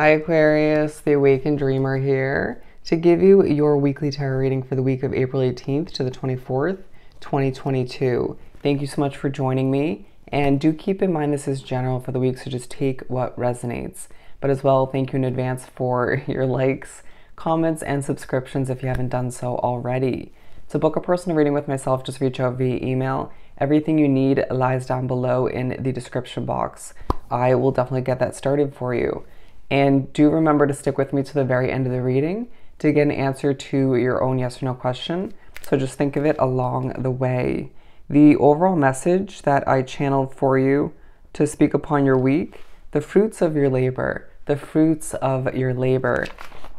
Hi Aquarius, the Awakened Dreamer here to give you your weekly tarot reading for the week of April 18th to the 24th, 2022. Thank you so much for joining me, and do keep in mind this is general for the week, so just take what resonates. But as well, thank you in advance for your likes, comments, and subscriptions if you haven't done so already. To book a personal reading with myself, just reach out via email. Everything you need lies down below in the description box. I will definitely get that started for you. And do remember to stick with me to the very end of the reading to get an answer to your own yes or no question. So just think of it along the way. The overall message that I channeled for you to speak upon your week, the fruits of your labor, the fruits of your labor.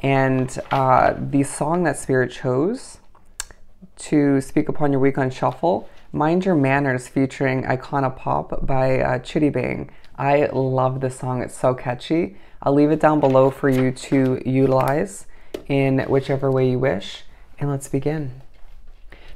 And the song that Spirit chose to speak upon your week on shuffle, Mind Your Manners, featuring Icona Pop by Chiddy. I love this song. It's so catchy. I'll leave it down below for you to utilize in whichever way you wish. And let's begin.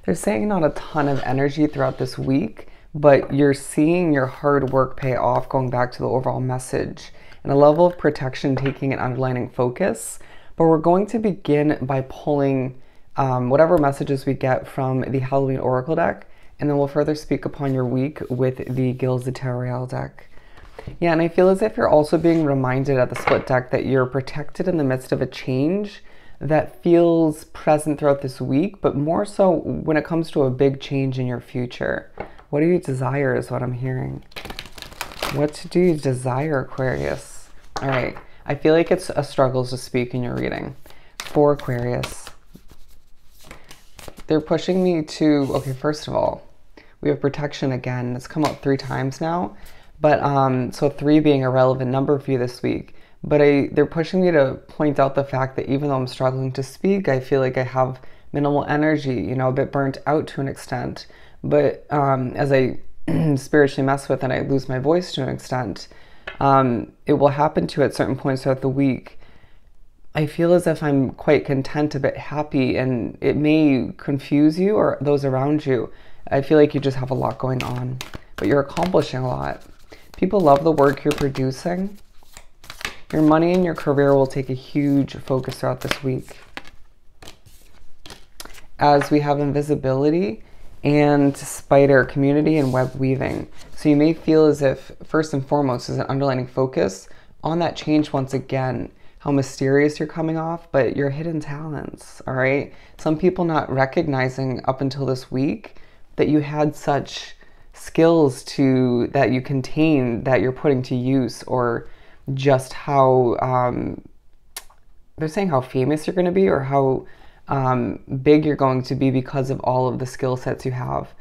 They're saying not a ton of energy throughout this week, but you're seeing your hard work pay off, going back to the overall message, and a level of protection taking an underlining focus. But we're going to begin by pulling whatever messages we get from the Halloween Oracle deck, and then we'll further speak upon your week with the Gilles de Tarot deck. Yeah, and I feel as if you're also being reminded at the split deck that you're protected in the midst of a change that feels present throughout this week, but more so when it comes to a big change in your future. What do you desire is what I'm hearing. What do you desire, Aquarius? All right, I feel like it's a struggle to speak in your reading. For Aquarius, they're pushing me to, okay, first of all, we have protection again. It's come out 3 times now. But so 3 being a relevant number for you this week. But they're pushing me to point out the fact that even though I'm struggling to speak, I feel like I have minimal energy, you know, a bit burnt out to an extent. But as I spiritually mess with and I lose my voice to an extent, it will happen to at certain points throughout the week. I feel as if I'm quite content, a bit happy, and it may confuse you or those around you. I feel like you just have a lot going on, but you're accomplishing a lot. People love the work you're producing. Your money and your career will take a huge focus throughout this week, as we have invisibility and spider community and web weaving. So you may feel as if, first and foremost, is an underlining focus on that change once again, how mysterious you're coming off, but your hidden talents, all right? Some people not recognizing up until this week that you had such skills that you contain that you're putting to use, or just how they're saying how famous you're going to be, or how big you're going to be because of all of the skill sets you have.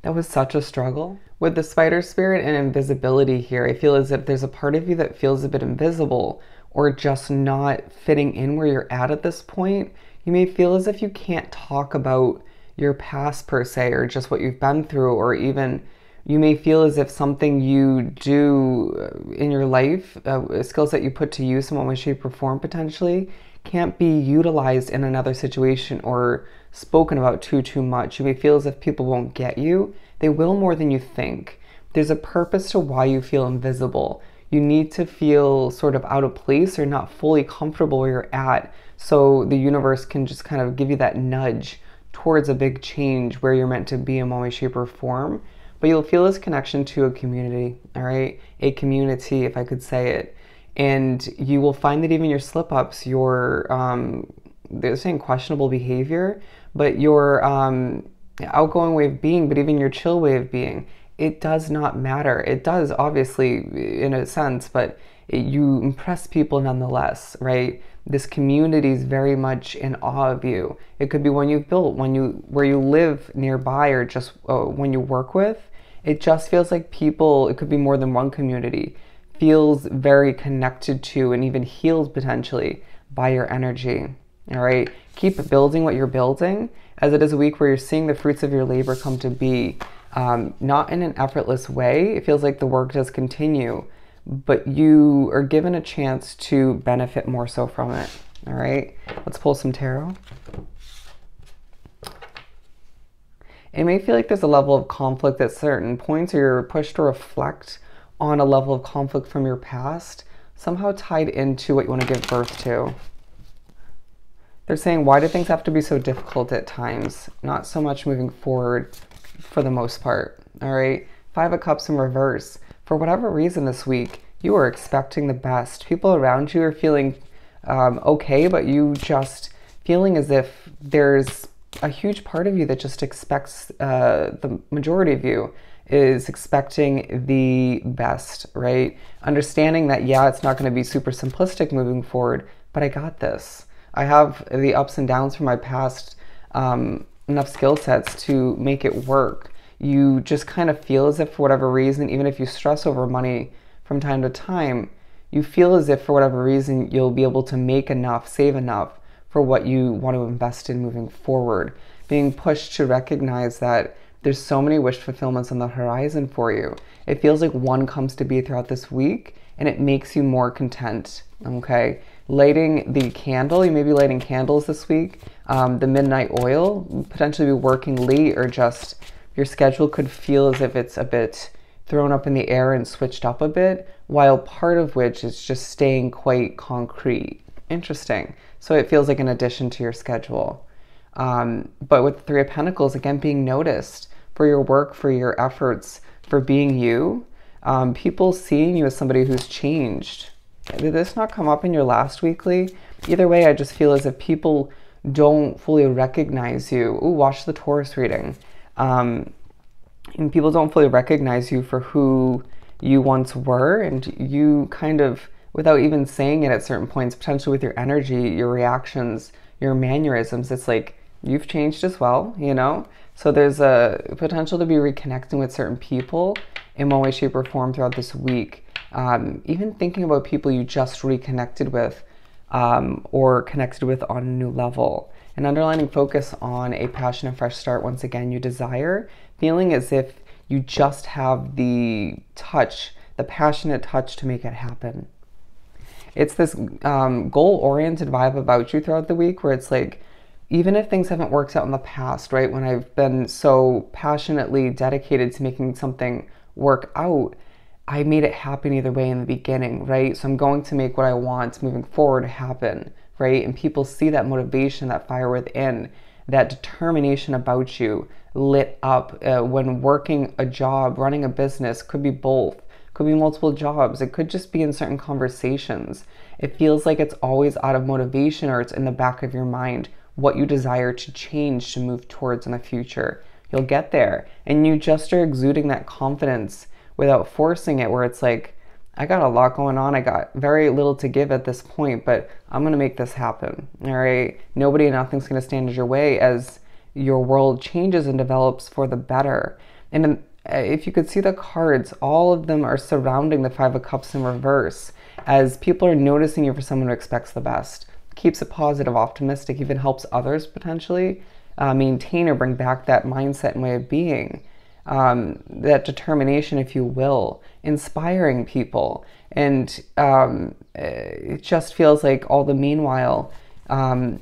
That was such a struggle. With the spider spirit and invisibility here, I feel as if there's a part of you that feels a bit invisible, or just not fitting in where you're at this point. You may feel as if you can't talk about your past per se, or just what you've been through, or even you may feel as if something you do in your life, skills that you put to use in one way, shape, or form potentially, can't be utilized in another situation or spoken about too much. You may feel as if people won't get you. They will more than you think. There's a purpose to why you feel invisible. You need to feel sort of out of place or not fully comfortable where you're at, so the universe can just kind of give you that nudge towards a big change where you're meant to be in one way, shape, or form. But you'll feel this connection to a community, all right? A community, if I could say it. And you will find that even your slip-ups, your, they're saying questionable behavior, but your outgoing way of being, but even your chill way of being, it does not matter. It does, obviously, in a sense, but you impress people nonetheless, right? This community is very much in awe of you. It could be one you've built, where you live nearby, or just one you work with. It just feels like people, it could be more than one community, feels very connected to and even healed potentially by your energy, all right? Keep building what you're building, as it is a week where you're seeing the fruits of your labor come to be, not in an effortless way. It feels like the work does continue, but you are given a chance to benefit more so from it, all right? Let's pull some tarot. It may feel like there's a level of conflict at certain points, or you're pushed to reflect on a level of conflict from your past. somehow tied into what you want to give birth to. They're saying, why do things have to be so difficult at times? Not so much moving forward for the most part, all right? Five of Cups in reverse. For whatever reason this week, you are expecting the best. People around you are feeling okay, but you just feeling as if there's a huge part of you that just expects, the majority of you is expecting the best, right? Understanding that, yeah, it's not going to be super simplistic moving forward, but I got this. I have the ups and downs from my past, enough skill sets to make it work. You just kind of feel as if for whatever reason, even if you stress over money from time to time, you feel as if for whatever reason you'll be able to make enough, save enough for what you want to invest in moving forward. Being pushed to recognize that there's so many wish fulfillments on the horizon for you. It feels like one comes to be throughout this week and it makes you more content, okay? Lighting the candle, you may be lighting candles this week. The midnight oil, potentially be working late, or just your schedule could feel as if it's a bit thrown up in the air and switched up a bit, while part of which is just staying quite concrete. Interesting. So it feels like an addition to your schedule. But with the Three of Pentacles, again, being noticed for your work, for your efforts, for being you. People seeing you as somebody who's changed. Did this not come up in your last weekly? Either way, I just feel as if people don't fully recognize you. Ooh, watch the Taurus reading. And people don't fully recognize you for who you once were, and you kind of, without even saying it at certain points, potentially with your energy, your reactions, your mannerisms, it's like you've changed as well, you know? So there's a potential to be reconnecting with certain people in one way, shape, or form throughout this week. Even thinking about people you just reconnected with, or connected with on a new level. An underlining focus on a passion and fresh start, once again, you desire, feeling as if you just have the touch, the passionate touch to make it happen. It's this goal-oriented vibe about you throughout the week where it's like, even if things haven't worked out in the past, right, when I've been so passionately dedicated to making something work out, I made it happen either way in the beginning, right? So I'm going to make what I want moving forward happen, right? And people see that motivation, that fire within, that determination about you lit up when working a job, running a business, could be both, could be multiple jobs. It could just be in certain conversations. It feels like it's always out of motivation, or it's in the back of your mind, what you desire to change, to move towards in the future. You'll get there, and you just are exuding that confidence without forcing it, where it's like, I got a lot going on, I got very little to give at this point, but I'm gonna make this happen, all right? Nobody and nothing's gonna stand in your way as your world changes and develops for the better. And if you could see the cards, all of them are surrounding the Five of Cups in reverse, as people are noticing you for someone who expects the best, keeps it positive, optimistic, even helps others potentially maintain or bring back that mindset and way of being. That determination, if you will, inspiring people. And it just feels like all the meanwhile,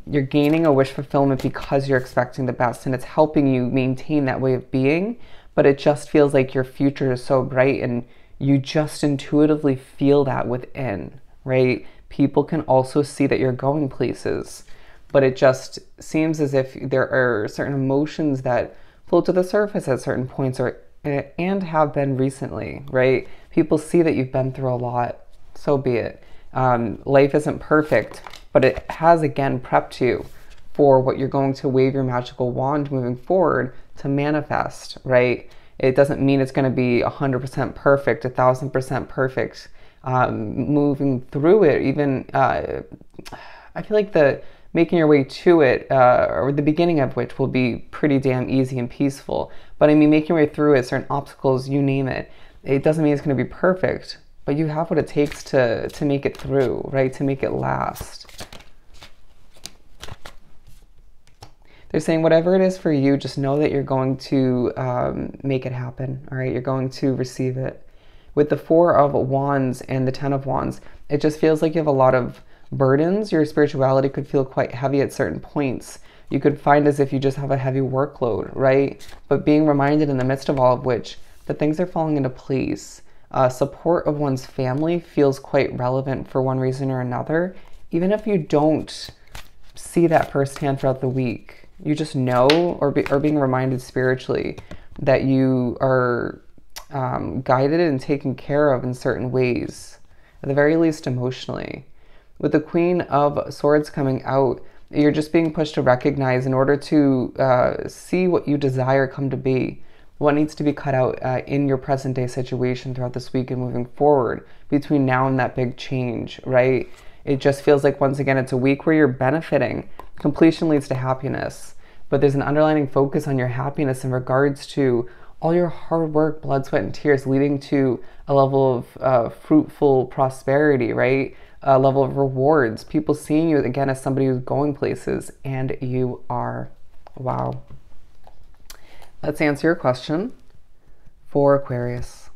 you're gaining a wish fulfillment because you're expecting the best, and it's helping you maintain that way of being. But it just feels like your future is so bright, and you just intuitively feel that within, right? People can also see that you're going places, but it just seems as if there are certain emotions that float to the surface at certain points, or and have been recently, right? People see that you've been through a lot, so be it. Life isn't perfect, but it has again prepped you for what you're going to wave your magical wand moving forward to manifest, right? It doesn't mean it's going to be 100% perfect, 1,000% perfect. Moving through it, even I feel like the making your way to it, or the beginning of which will be pretty damn easy and peaceful. But I mean, making your way through it, certain obstacles, you name it, it doesn't mean it's going to be perfect, but you have what it takes to make it through, right? To make it last. They're saying whatever it is for you, just know that you're going to make it happen, all right? You're going to receive it. With the Four of Wands and the Ten of Wands, it just feels like you have a lot of burdens. Your spirituality could feel quite heavy at certain points. You could find as if you just have a heavy workload, right? But being reminded in the midst of all of which that things are falling into place. Support of one's family feels quite relevant for one reason or another, even if you don't see that firsthand throughout the week. You just know, or being reminded spiritually that you are guided and taken care of in certain ways, at the very least emotionally. With the Queen of Swords coming out, you're just being pushed to recognize, in order to see what you desire come to be, what needs to be cut out in your present day situation throughout this week and moving forward between now and that big change, right? It just feels like, once again, it's a week where you're benefiting. Completion leads to happiness, but there's an underlying focus on your happiness in regards to all your hard work, blood, sweat, and tears leading to a level of fruitful prosperity, right? A level of rewards. People seeing you again as somebody who's going places, and you are. Wow. Let's answer your question for Aquarius.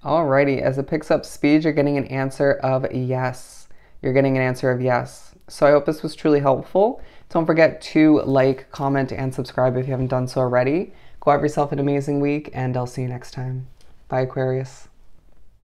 Alrighty, as it picks up speed, you're getting an answer of yes. You're getting an answer of yes. So I hope this was truly helpful. Don't forget to like, comment, and subscribe if you haven't done so already. Go have yourself an amazing week, and I'll see you next time. Bye, Aquarius.